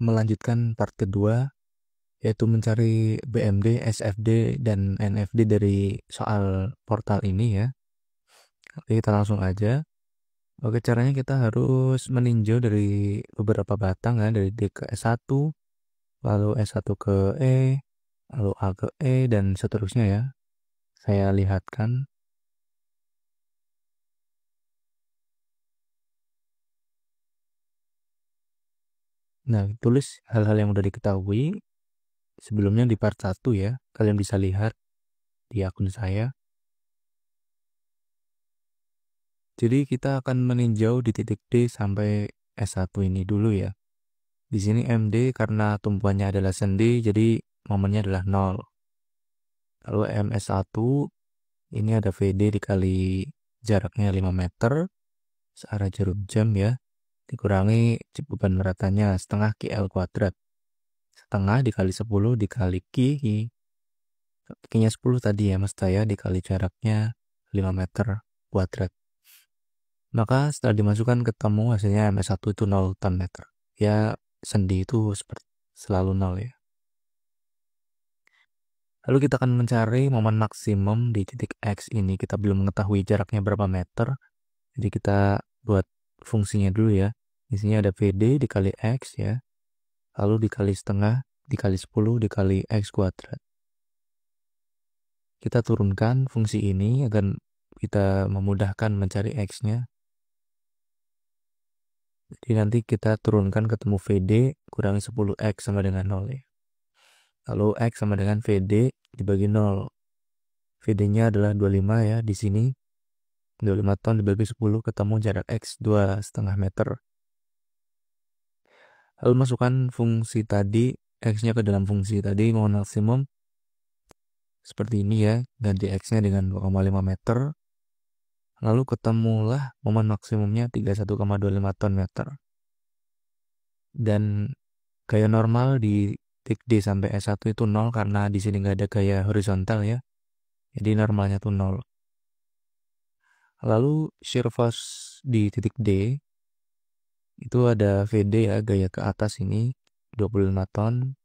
melanjutkan part kedua, yaitu mencari BMD, SFD, dan NFD dari soal portal ini ya. Oke, kita langsung aja. Oke, caranya kita harus meninjau dari beberapa batang ya, dari D ke S1, lalu S1 ke E, lalu A ke E, dan seterusnya ya. Saya lihatkan. Nah, tulis hal-hal yang udah diketahui sebelumnya di part 1 ya. Kalian bisa lihat di akun saya. Jadi kita akan meninjau di titik D sampai S1 ini dulu ya. Di sini MD karena tumpuannya adalah sendi, jadi momennya adalah 0. Lalu MS1 ini ada VD dikali jaraknya 5 meter searah jarum jam ya. Dikurangi beban ratanya setengah KL kuadrat. Setengah dikali 10 dikali Q. Q-nya 10 tadi ya mas ya, dikali jaraknya 5 meter kuadrat. Maka setelah dimasukkan ketemu hasilnya MS1 itu 0 ton meter. Ya sendi itu seperti selalu 0 ya. Lalu kita akan mencari momen maksimum di titik X ini. Kita belum mengetahui jaraknya berapa meter. Jadi kita buat fungsinya dulu ya. Di sini ada VD dikali X ya. Lalu dikali setengah dikali 10 dikali X kuadrat. Kita turunkan fungsi ini agar kita memudahkan mencari X-nya. Jadi nanti kita turunkan ketemu VD kurangi 10X sama dengan 0 ya. Lalu X sama dengan VD dibagi 0. VD-nya adalah 25 ya di sini. 25 ton dibagi 10 ketemu jarak X 2,5 meter. Lalu masukkan fungsi tadi, X-nya ke dalam fungsi tadi, momen maksimum. Seperti ini ya, ganti X-nya dengan 2,5 meter. Lalu ketemulah momen maksimumnya 31,25 ton meter. Dan gaya normal di titik D sampai S1 itu 0 karena di sini nggak ada gaya horizontal ya. Jadi normalnya tuh 0. Lalu shear force di titik D itu ada VD ya, gaya ke atas ini 25 ton.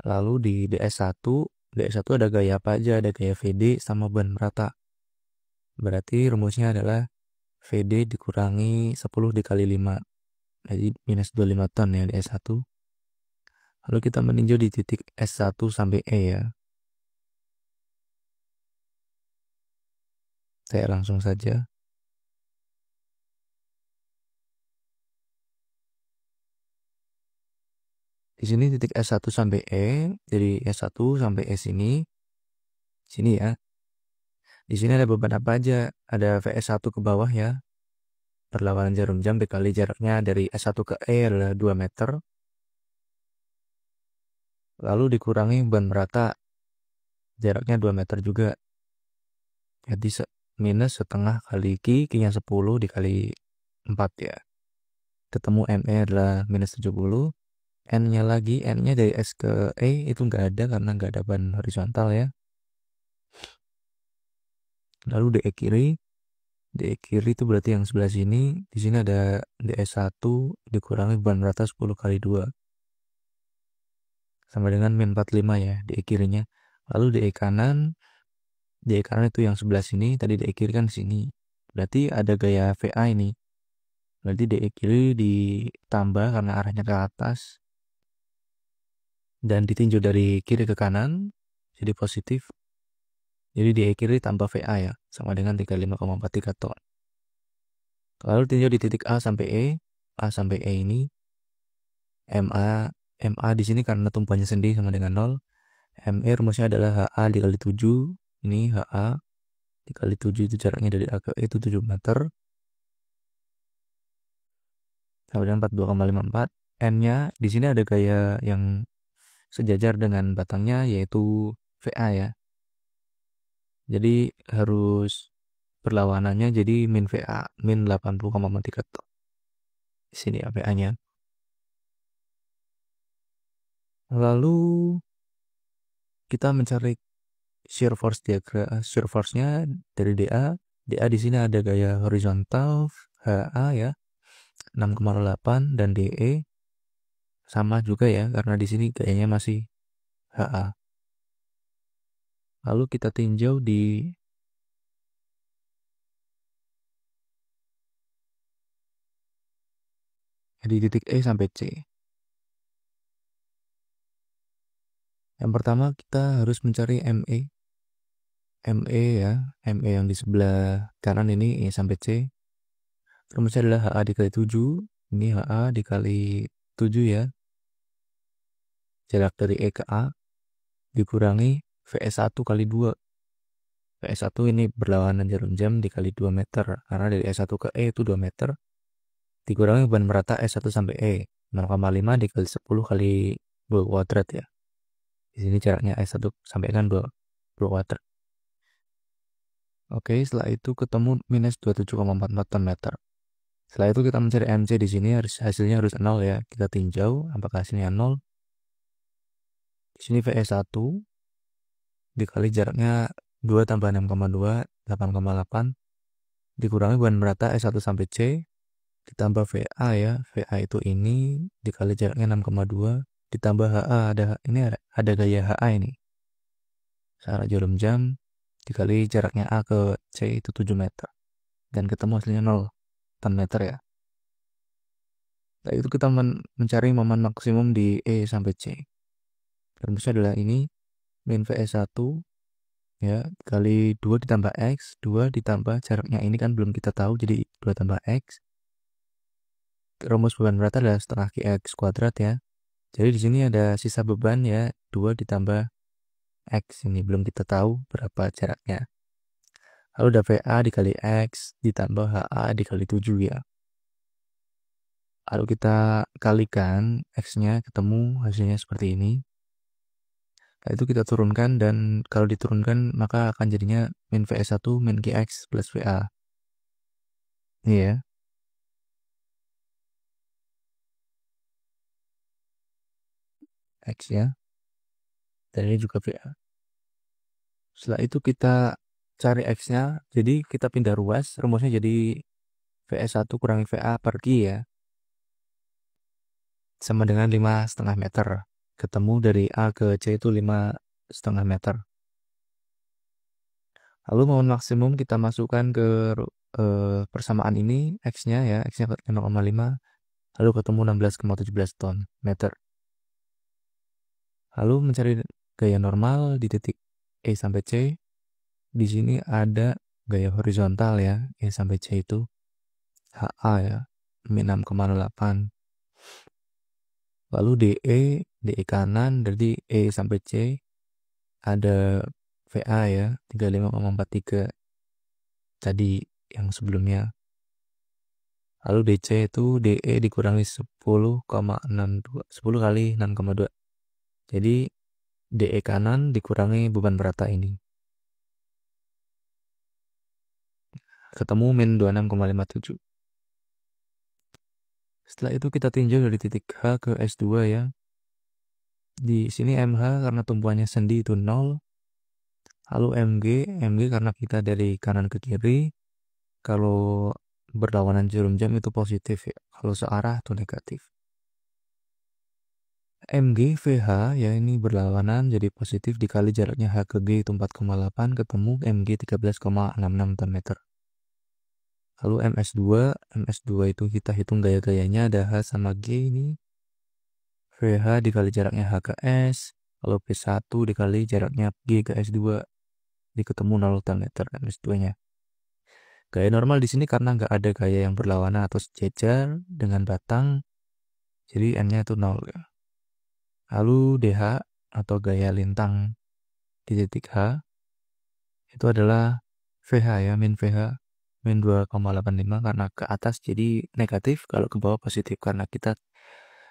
Lalu di DS1 ada gaya apa aja? Ada gaya VD sama beban merata. Berarti rumusnya adalah VD dikurangi 10 dikali 5. Jadi minus 25 ton ya di S1. Lalu kita meninjau di titik S1 sampai E ya. Saya langsung saja. Di sini titik S1 sampai E, jadi S1 sampai E sini. Sini ya. Di sini ada beban apa aja? Ada VS1 ke bawah ya. Perlawanan jarum jam dikali jaraknya dari S1 ke E adalah 2 meter. Lalu dikurangi beban merata. Jaraknya 2 meter juga. Jadi minus setengah kali Q-nya 10 dikali 4 ya. Ketemu ME adalah minus 70. N-nya lagi, N-nya dari S ke E itu nggak ada karena nggak ada beban horizontal ya. Lalu DE kiri. DE kiri itu berarti yang sebelah sini. Di sini ada DS1 dikurangi beban rata 10 kali 2. Sama dengan min 45 ya, DE kirinya. Lalu DE kanan itu yang sebelah sini. Tadi DE kiri kan sini. Berarti ada gaya VA ini. Berarti DE kiri ditambah karena arahnya ke atas. Dan ditinjau dari kiri ke kanan. Jadi positif. Jadi DE kiri tambah VA ya. Sama dengan 35,43 ton. Lalu tinjau di titik A sampai E. A sampai E ini. MA di sini karena tumpuannya sendi sama dengan 0. ME rumusnya adalah HA dikali 7. Ini HA dikali 7 itu jaraknya dari A ke E itu 7 meter. Sama dengan 42,54. N-nya di sini ada gaya yang sejajar dengan batangnya yaitu VA ya. Jadi harus perlawanannya jadi min VA, min 80,3 ton. Di sini ya VA-nya. Lalu kita mencari shear force diagram, shear force-nya dari DA. DA di sini ada gaya horizontal HA ya 6,8 dan DE sama juga ya, karena di sini gayanya masih HA. Lalu kita tinjau di titik E sampai C. Yang pertama kita harus mencari ME. ME ya, ME yang di sebelah kanan ini E sampai C. Rumusnya adalah HA dikali 7. Ini HA dikali 7 ya. Jarak dari E ke A dikurangi VS1 kali 2. VS1 ini berlawanan jarum jam dikali 2 meter. Karena dari E1 ke E itu 2 meter. Dikurangi beban merata S1 sampai E. 0,5 dikali 10 kali 2 kuadrat ya. Di sini jaraknya S1 sampai kan 2 kuadrat. Oke, setelah itu ketemu minus 27,44 ton meter. Setelah itu kita mencari MC di sini hasilnya harus 0 ya. Kita tinjau apakah hasilnya 0. Di sini VS1 dikali jaraknya 2 tambah 6,2 8,8 dikurangi beban merata S1 sampai C ditambah VA ya. VA itu ini dikali jaraknya 6,2 ditambah HA ada gaya HA ini. Jarak jarum jam dikali jaraknya A ke C itu 7 meter. Dan ketemu hasilnya 0 ton meter ya. Nah, itu kita mencari momen maksimum di E sampai C. Rumusnya adalah ini min VS1 ya kali 2 ditambah X, 2 ditambah jaraknya ini kan belum kita tahu jadi 2 tambah X. Rumus beban merata adalah setengah QX kuadrat ya. Jadi di sini ada sisa beban ya 2 ditambah X ini belum kita tahu berapa jaraknya. Lalu ada VA dikali X ditambah HA dikali 7 ya. Lalu kita kalikan X-nya ketemu hasilnya seperti ini. Nah, itu kita turunkan dan kalau diturunkan maka akan jadinya min VS1 min QX plus VA. Ini ya. X ya. Dan ini juga VA. Setelah itu kita cari X-nya. Jadi kita pindah ruas. Rumusnya jadi VS1 kurangi VA per Q ya. Sama dengan 5,5 meter. Ketemu dari A ke C itu 5,5 meter. Lalu momen maksimum kita masukkan ke persamaan ini. X-nya ya. X-nya 0,5. Lalu ketemu 16,17 ton meter. Lalu mencari gaya normal di titik E sampai C. Di sini ada gaya horizontal ya. E sampai C itu HA ya. Min 6,08. Lalu DE kanan dari E sampai C ada VA ya 35,43 tadi yang sebelumnya. Lalu DC itu DE dikurangi 10,62 10 kali 6,2. Jadi DE kanan dikurangi beban merata ini. Ketemu min 26,57. Setelah itu kita tinjau dari titik H ke S2 ya. Di sini MH karena tumpuannya sendi itu 0. Lalu MG karena kita dari kanan ke kiri. Kalau berlawanan jarum jam itu positif ya. Kalau searah itu negatif. MG VH ya ini berlawanan jadi positif dikali jaraknya H ke G itu 4,8 ketemu MG 13,66 ton meter. Lalu MS2 itu kita hitung gaya-gayanya ada H sama G ini. VH dikali jaraknya H ke S, lalu P1 dikali jaraknya G ke S2 diketemu 0 ton meter MS2-nya. Gaya normal di sini karena nggak ada gaya yang berlawanan atau sejajar dengan batang, jadi N-nya itu 0 ya. Lalu DH atau gaya lintang di titik H itu adalah VH ya, min VH min 2,85 karena ke atas jadi negatif, kalau ke bawah positif karena kita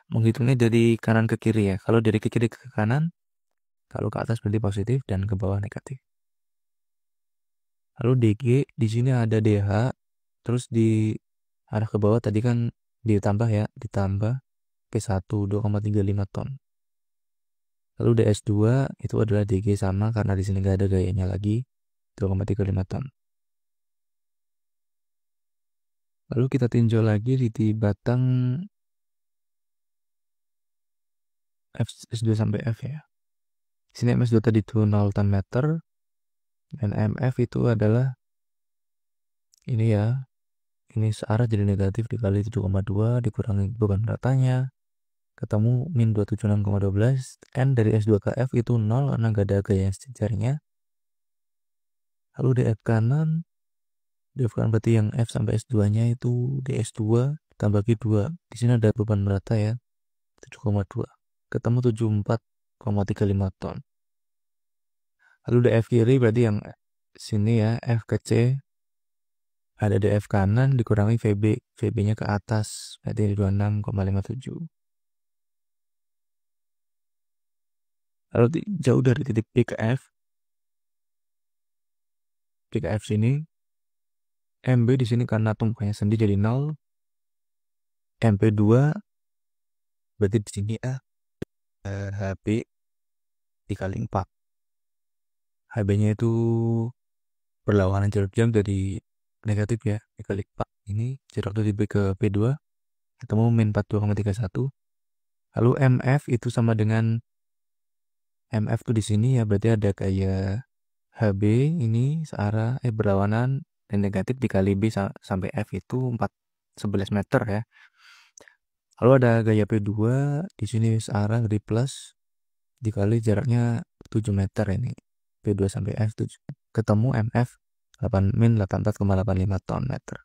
menghitungnya dari kanan ke kiri ya. Kalau dari ke kiri ke kanan, kalau ke atas berarti positif dan ke bawah negatif. Lalu DG di sini ada DH, terus di arah ke bawah tadi kan ditambah ya, ditambah P1 2,35 ton. Lalu DS2 itu adalah DG sama karena di sini nggak ada gayanya lagi 2,35 ton. Lalu kita tinjau lagi di batang S2 sampai F ya. Di sini MS2 tadi itu 0 tan meter, dan MF itu adalah ini ya, ini searah jadi negatif dikali 7,2 dikurangi beban ratanya, ketemu min 276,12. N dari S2 ke F itu 0 karena gak ada gaya sejajarnya. Lalu DF kanan, DF kanan berarti yang F sampai S2 nya itu DS2 tambah Q2. Di sini ada beban rata ya, 7,2, ketemu 74,35 ton. Lalu DF kiri berarti yang sini ya, F ke C, ada DF kanan dikurangi VB, VB-nya ke atas, berarti 26,57. Lalu jauh dari titik P ke F, P ke F sini, MB di sini karena tumpukannya sendi jadi 0, MP2 berarti di sini HB dikali 4. HB-nya itu berlawanan jarak jam jadi negatif ya, dikali 4. Ini jarak dari B ke P2 ketemu min 42,31. Lalu MF itu sama dengan MF tuh di sini ya, berarti ada kayak HB ini searah berlawanan dan negatif dikali B sampai F itu 11 meter ya. Lalu ada gaya P2 di sini searah dari plus dikali jaraknya 7 meter ini. P2 sampai F 7. Ketemu MF 8 min 84,85 ton meter.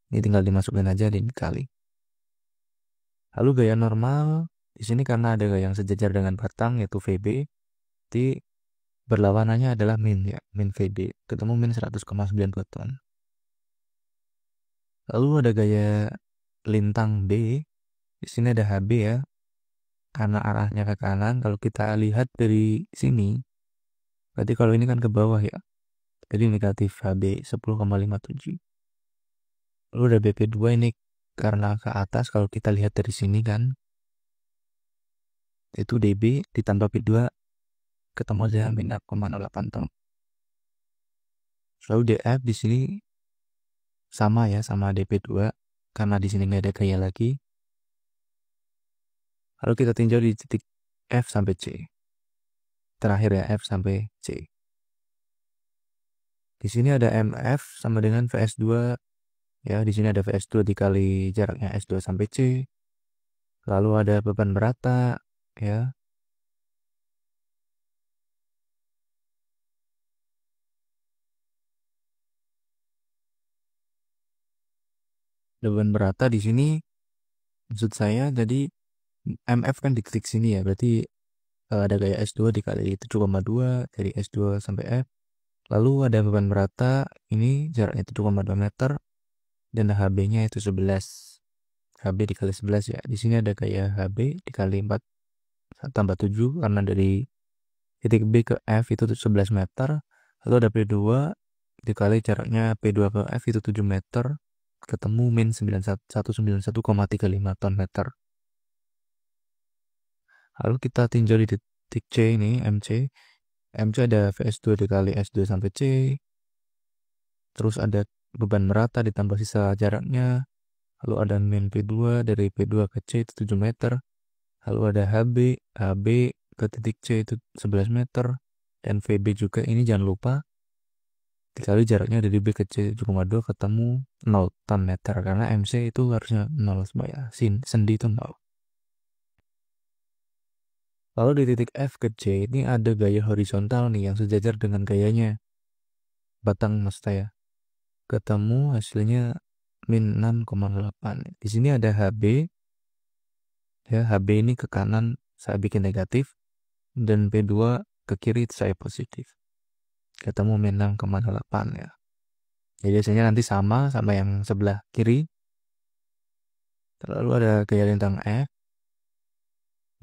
Ini tinggal dimasukin aja dikali. Lalu gaya normal di sini karena ada gaya yang sejajar dengan batang yaitu VB, jadi berlawanannya adalah min ya, min VB, ketemu min 100,92 ton. Lalu ada gaya lintang B, di sini ada HB ya, karena arahnya ke kanan. Kalau kita lihat dari sini, berarti kalau ini kan ke bawah ya, jadi negatif HB 10,57. Lalu ada BP2 ini karena ke atas, kalau kita lihat dari sini kan, itu DB ditambah P2 ketemu aja min 6,08 ton. Lalu DF di sini sama ya, sama DP2 karena di sini nggak ada gaya lagi. Lalu kita tinjau di titik F sampai C. Terakhir ya, F sampai C. Di sini ada MF sama dengan VS2 ya, di sini ada VS2 dikali jaraknya S2 sampai C. Lalu ada beban merata ya. Beban merata di sini maksud saya jadi MF kan di titik sini ya, berarti ada gaya S2 dikali 7,2 dari S2 sampai F. Lalu ada beban merata, ini jaraknya 7,2 meter dan HB-nya itu 11. HB dikali 11 ya. Di sini ada gaya HB dikali 4 tambah 7 karena dari titik B ke F itu 11 meter. Lalu ada P2 dikali jaraknya P2 ke F itu 7 meter, ketemu min 191,35 ton meter. Lalu kita tinjau di titik C ini, MC. MC ada VS2 dikali S2 sampai C. Terus ada beban merata ditambah sisa jaraknya. Lalu ada min P2 dari P2 ke C itu 7 meter. Lalu ada HB ke titik C itu 11 meter. Dan VB juga ini jangan lupa. Dikali jaraknya dari B ke C 7,2 ketemu 0 ton meter. Karena MC itu harusnya 0 supaya sendi itu 0. Lalu di titik F ke C ini ada gaya horizontal nih yang sejajar dengan gayanya batang mas saya. Ketemu hasilnya min 6,8. Di sini ada HB. Ya, HB ini ke kanan saya bikin negatif dan P2 ke kiri saya positif. Ketemu min 6,8 ya. Jadi hasilnya nanti sama yang sebelah kiri. Lalu ada gaya lintang F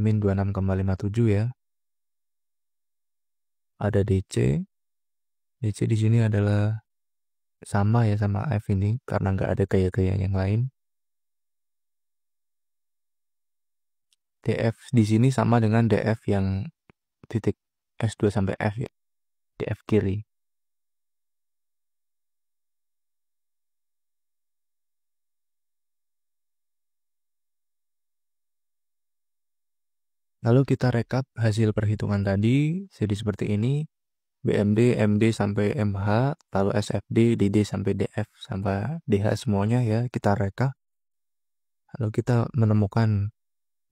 min 26,57 ya. Ada DC. DC di sini adalah sama ya sama F ini karena nggak ada gaya-gaya yang lain. DF di sini sama dengan DF yang titik S2 sampai F ya. DF kiri. Lalu kita rekap hasil perhitungan tadi, jadi seperti ini. BMD, MD sampai MH, lalu SFD, DD sampai DF sampai DH semuanya ya, kita reka. Lalu kita menemukan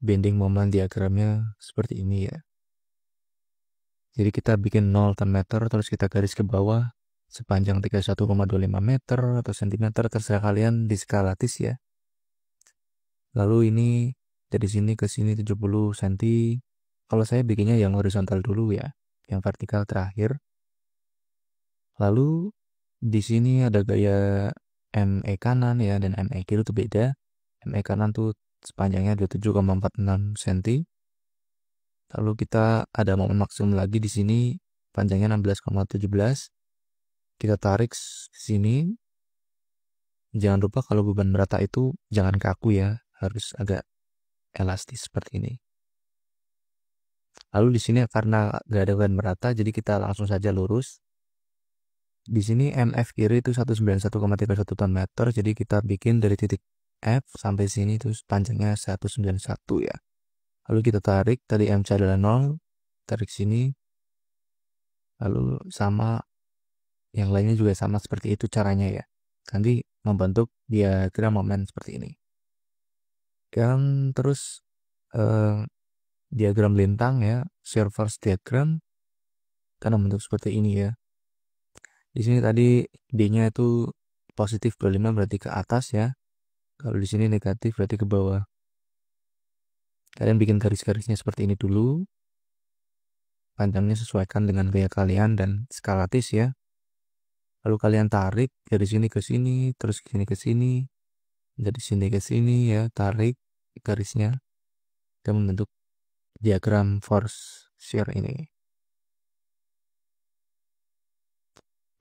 bending moment diagramnya seperti ini ya. Jadi kita bikin 0 meter, terus kita garis ke bawah sepanjang 31,25 meter atau sentimeter, terserah kalian di skalatis ya. Lalu ini dari sini ke sini 70 cm. Kalau saya bikinnya yang horizontal dulu ya, yang vertikal terakhir. Lalu di sini ada gaya ME kanan ya, dan ME kiri itu beda. ME kanan tuh sepanjangnya 27,46 cm. Lalu kita ada momen maksimum lagi di sini, panjangnya 16,17. Kita tarik sini. Jangan lupa kalau beban merata itu jangan kaku ya, harus agak elastis seperti ini. Lalu di sini karena gak ada beban merata, jadi kita langsung saja lurus. Di sini MF kiri itu 191,31 ton meter, jadi kita bikin dari titik F sampai sini itu panjangnya 191 ya. Lalu kita tarik, tadi MC adalah 0, tarik sini. Lalu sama yang lainnya juga sama seperti itu caranya ya. Nanti membentuk diagram momen seperti ini. Dan terus diagram lintang ya, shear force diagram karena membentuk seperti ini ya. Di sini tadi D-nya itu positif 25 berarti ke atas ya. Kalau di sini negatif berarti ke bawah. Kalian bikin garis-garisnya seperti ini dulu. Panjangnya sesuaikan dengan gaya kalian dan skalatis ya. Lalu kalian tarik dari sini ke sini, terus ke sini ke sini, dari sini ke sini ya, tarik garisnya dan membentuk diagram force shear ini.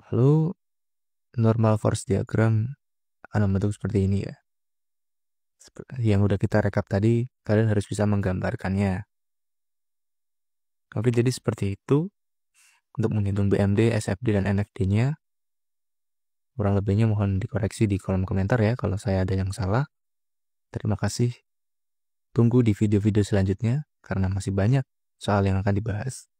Lalu normal force diagram akan membentuk seperti ini ya. Yang udah kita rekap tadi, kalian harus bisa menggambarkannya. Oke, jadi seperti itu untuk menghitung BMD, SFD, dan NFD-nya. Kurang lebihnya mohon dikoreksi di kolom komentar ya kalau saya ada yang salah. Terima kasih. Tunggu di video-video selanjutnya karena masih banyak soal yang akan dibahas.